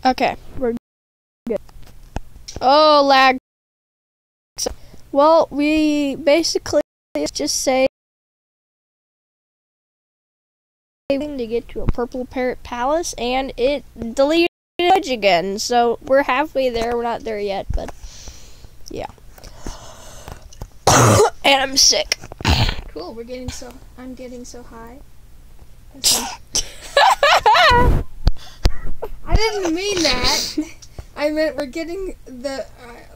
Okay, we're good. Oh, lag. Well, we basically just say to get to a purple parrot palace, and it deleted it again. So we're halfway there. We're not there yet, but yeah. And I'm sick. Cool. I'm getting so high. I didn't mean that. I meant we're getting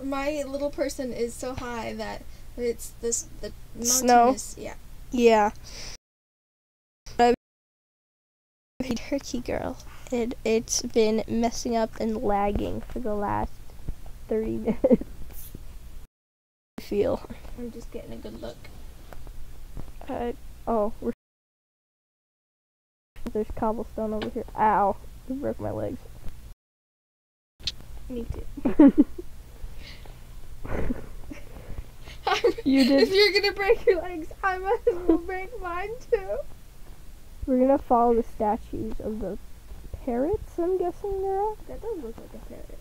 my little person is so high that it's the snow. Yeah. Yeah. Turkey girl. It's been messing up and lagging for the last 30 minutes. I feel. I'm just getting a good look. There's cobblestone over here. Ow. I broke my legs. Me too. You did. If you're gonna break your legs, I might as well break mine too. We're gonna follow the statues of the parrots, I'm guessing they're at. That does look like a parrot.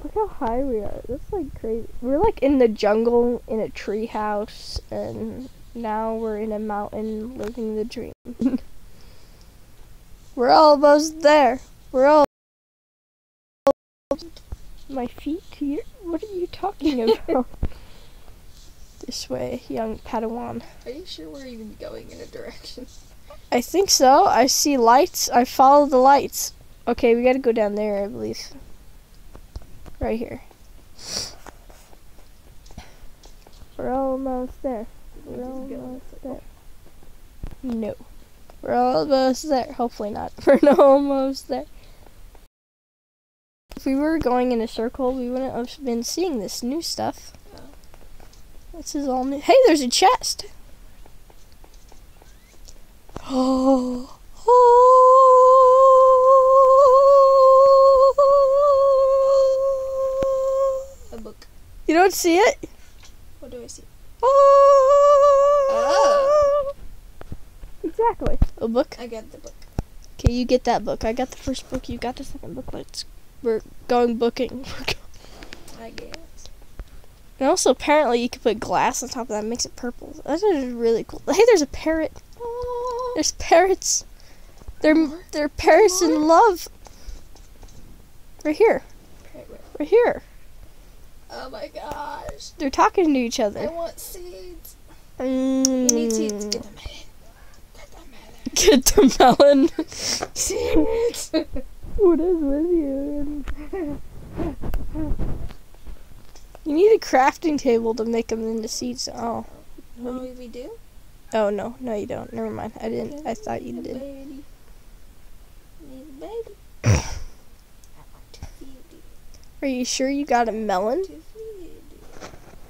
Look how high we are. That's like crazy. We're like in the jungle in a tree house, and now we're in a mountain living the dream. We're almost there. We're all. My feet here? What are you talking about? This way, young Padawan. Are you sure we're even going in a direction? I think so. I see lights. I follow the lights. Okay, we gotta go down there, I believe. Right here. We're almost there. We're almost there. No. We're almost there. Hopefully not. We're almost there. If we were going in a circle, we wouldn't have been seeing this new stuff. This is all new. Hey, there's a chest. Oh. A book. You don't see it? What do I see? Oh. Exactly. A book? I got the book. Okay, you get that book. I got the first book. You got the second book. We're going booking. I guess. And also, apparently, you can put glass on top of that and makes it purple. That is really cool. Hey, there's a parrot. Oh. There's parrots. They're parrots in love. Right here. Right here. Oh my gosh. They're talking to each other. I want seeds. You need seeds. Get them in. Get the melon. Seeds. What is with you? You need a crafting table to make them into seeds. Oh. Oh, we do? Oh, no. No, you don't. Never mind. I didn't. I thought you did. Baby. Need a baby. I want to feed you. Are you sure you got a melon? To feed you.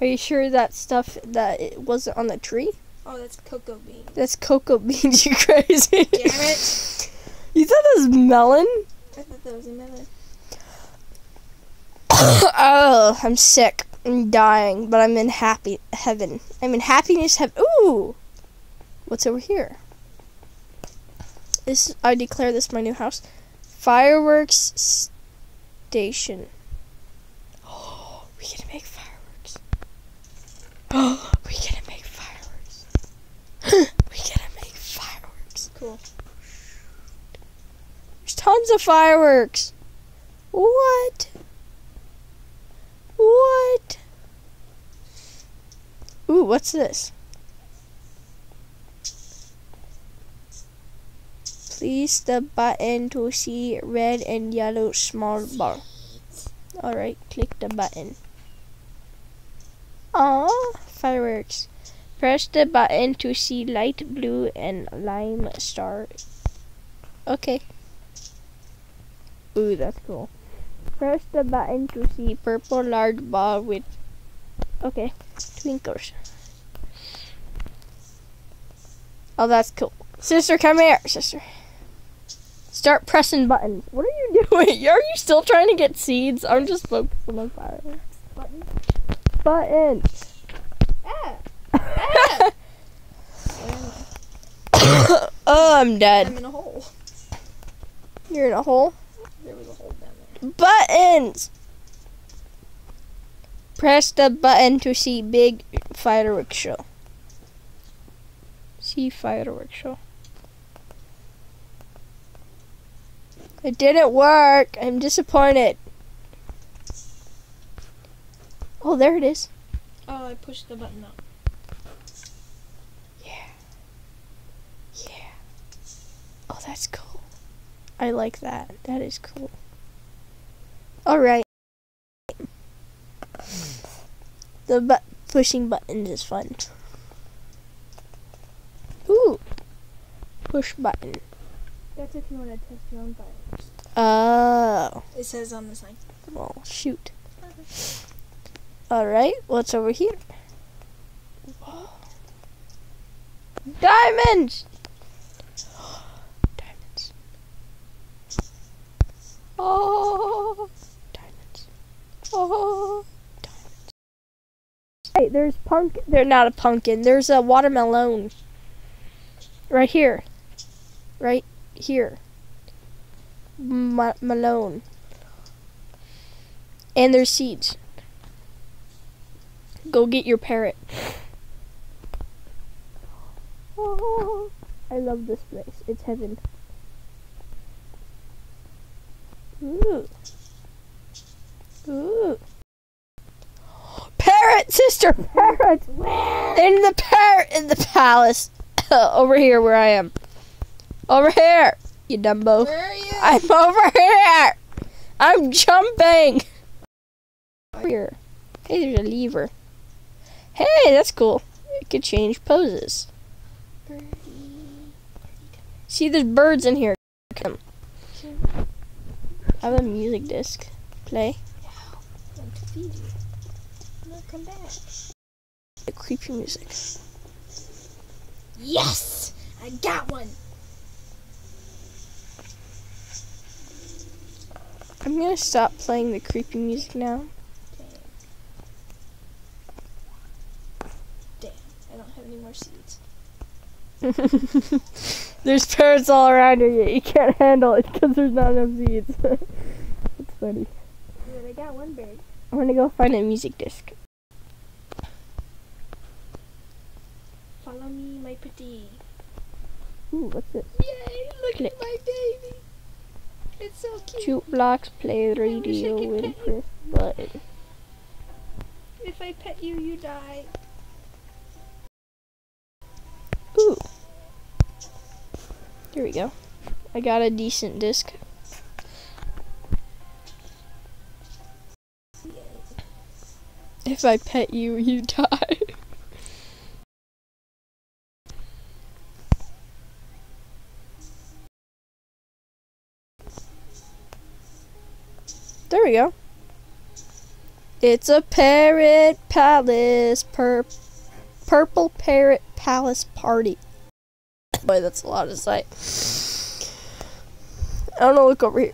Are you sure that stuff that it wasn't on the tree? Oh, that's cocoa beans. That's cocoa beans, you crazy. Damn it. You thought that was melon? I thought that was a melon. Oh, I'm sick. I'm dying, but I'm in happy heaven. I'm in happiness heaven. Ooh! What's over here? I declare this my new house. Fireworks station. Oh, we get to make fireworks. Oh, we get to make fireworks. We get to make fireworks. Cool. There's tons of fireworks. What? What? Ooh, what's this? Please the button to see red and yellow small bar. Alright, click the button. Aww, fireworks. Press the button to see light blue and lime star. Okay. Ooh, that's cool. Press the button to see purple large ball with, okay, twinkles. Oh, that's cool. Sister, come here, sister. Start pressing buttons. What are you doing? Are you still trying to get seeds? I'm just focusing on fireworks. Button. Button. Ah. Ah. Oh, I'm dead. I'm in a hole. You're in a hole? There was a hole down there. Buttons! Press the button to see big fireworks show. See fireworks show. It didn't work. I'm disappointed. Oh, there it is. Oh, I pushed the button up. Yeah. Yeah. Oh, that's cool. I like that. That is cool. Alright. The pushing buttons is fun. Ooh. Push button. That's if you want to test your own fireworks. Oh. It says on the sign. Well, shoot. Alright, what's over here? Whoa. Diamonds! Diamonds. Oh, diamonds. Oh, diamonds. Hey, there's pumpkin. They're not a pumpkin. There's a watermelon. Right here. Right here. Melon. And there's seeds. Go get your parrot. Oh, I love this place. It's heaven. Ooh. Ooh. Parrot, sister parrot. Where? In the parrot in the palace. Over here where I am. Over here, you Dumbo. Where are you? I'm over here. I'm jumping. Here. Hey, there's a lever. Hey, that's cool. It could change poses. Birdie. See, there's birds in here. Come. I have a music disc. Play. I want to feed you. No, come back. The creepy music. Yes! I got one! I'm gonna stop playing the creepy music now. Damn, I don't have any more seeds. There's parrots all around you, yet you can't handle it because there's not enough seeds. It's funny. Good, I got one bird. I'm gonna go find a music disc. Follow me, my pretty. Ooh, what's this? Yay, look Click. at my baby. It's so cute. Shoot blocks, play wish I radio, could and pet press button. If I pet you, you die. Ooh. Here we go. I got a decent disc. Yay. If I pet you, you die. There we go. It's a parrot palace, purple parrot palace party. Boy, that's a lot to say. I don't know, look over here.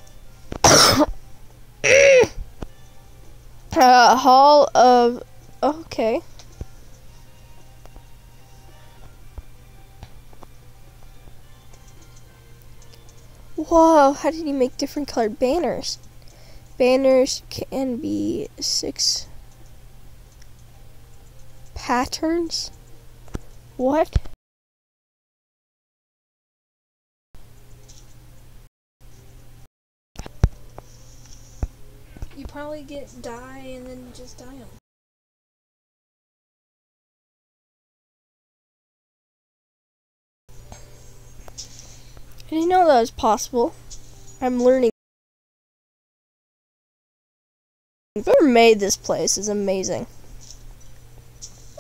Hall of, okay. Whoa, how did he make different colored banners? Banners can be 6 patterns. What? You probably get die and then just die them. I didn't know that was possible. I'm learning. Whoever made this place is amazing.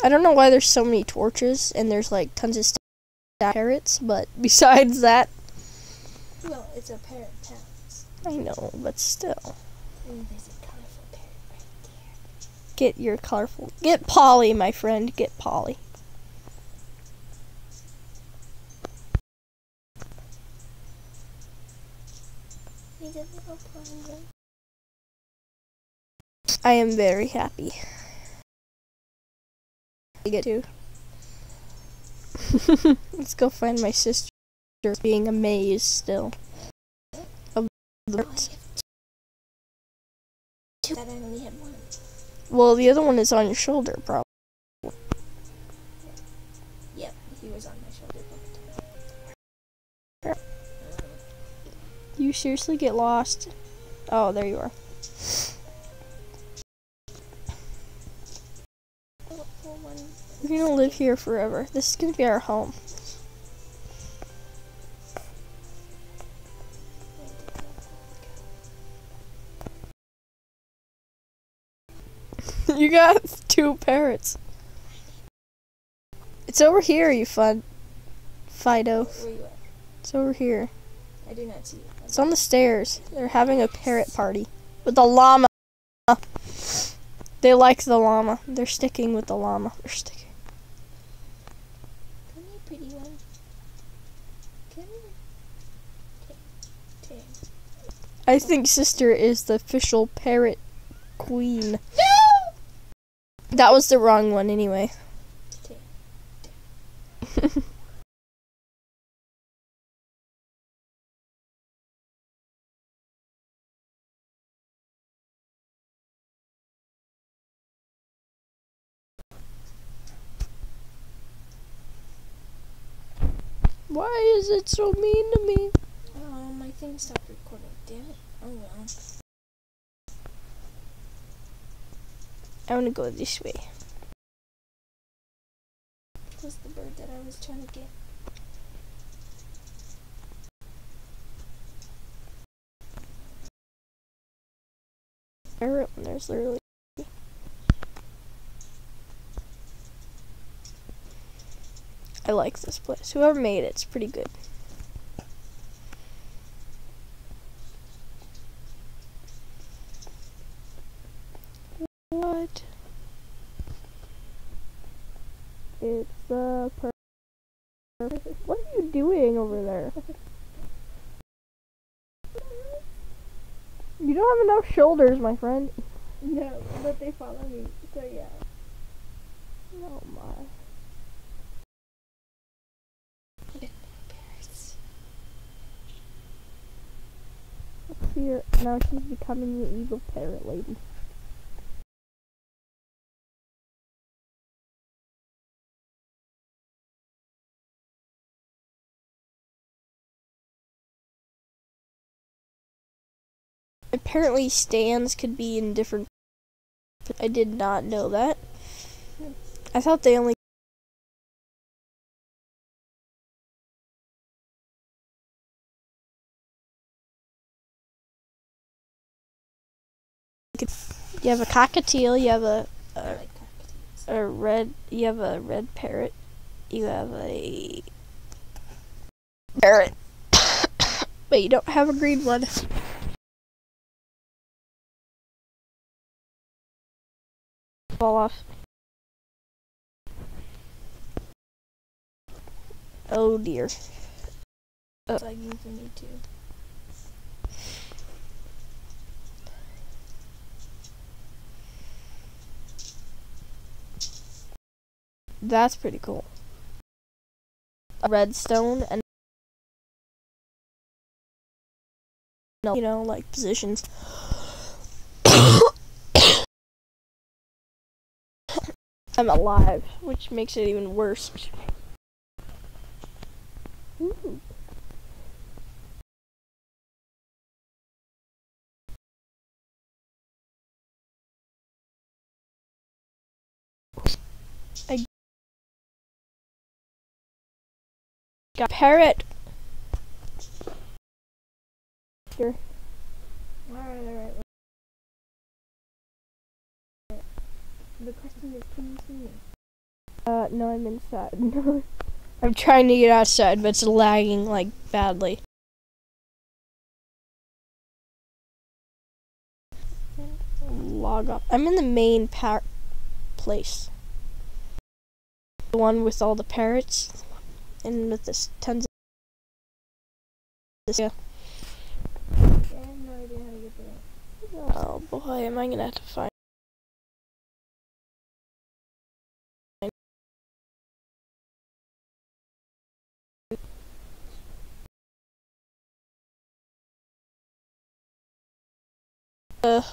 I don't know why there's so many torches and there's like tons of parrots, but besides that, Well, it's a parrot palace. I know, but still. And there's a colorful parrot right there. Get your colorful. Get Polly, my friend. Get Polly. He's a little pony. I am very happy. I get to. Let's go find my sister being amazed still. Two. That I only had one. Well, the other one is on your shoulder, probably. Yep, he was on my shoulder the whole time. You seriously get lost? Oh, there you are. We're gonna live here forever. This is gonna be our home. You got 2 parrots. It's over here, you Fido. Where you at? It's over here. I do not see it. It's on the stairs. They're having a parrot party with the llama. They like the llama. They're sticking with the llama. They're sticking. Come here, pretty one. Come here. Okay. I think sister is the official parrot queen. No! That was the wrong one anyway. Why is it so mean to me? Oh, my thing stopped recording. Damn it. Oh well. I want to go this way. Was the bird that I was trying to get? Parrot, there's literally. I like this place. Whoever made it's pretty good. What? It's the What are you doing over there? You don't have enough shoulders, my friend. No, but they follow me, so yeah. Oh my. Parrots. Let's see her. Now she's becoming the evil parrot lady. Apparently stands could be in different. I did not know that. I thought they only. You have a cockatiel. You have I like cockatoos. a red. You have a red parrot. You have a parrot, but you don't have a green one. Fall off. Oh dear. It's lagging for me too. That's pretty cool. A redstone and you know, like positions. I'm alive, which makes it even worse. Ooh. I got parrot. Here. Alright. The question is, can you see me? No, I'm inside. I'm trying to get outside, but it's lagging like badly. Log off. I'm in the main place. The one with all the parrots and with this tons of. Yeah. I have no idea how to get there. Oh boy, am I gonna have to find.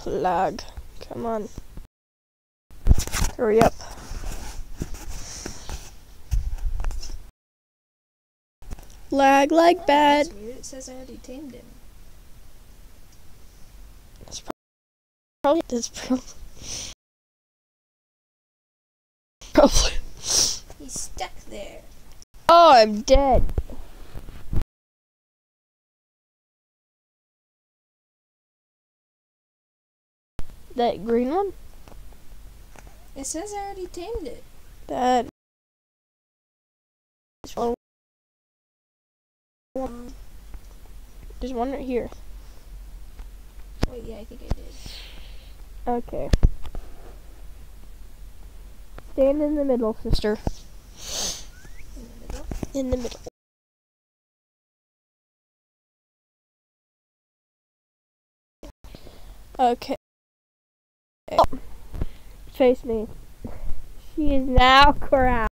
Lag. Come on. Hurry up. Lag like bad. It says I already tamed him. Probably. He's stuck there. Oh, I'm dead. That green one? It says I already tamed it. That is one. There's one right here. Wait, yeah, I think I did. Okay. Stand in the middle, sister. In the middle. In the middle. Okay. Oh. Face me. She is now corralled.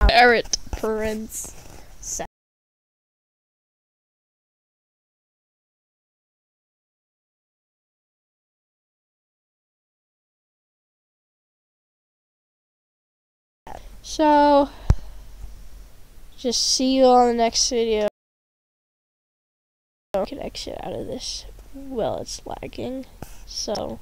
Parrot Prince. So, just see you on the next video. I can exit out of this while it's lagging. So.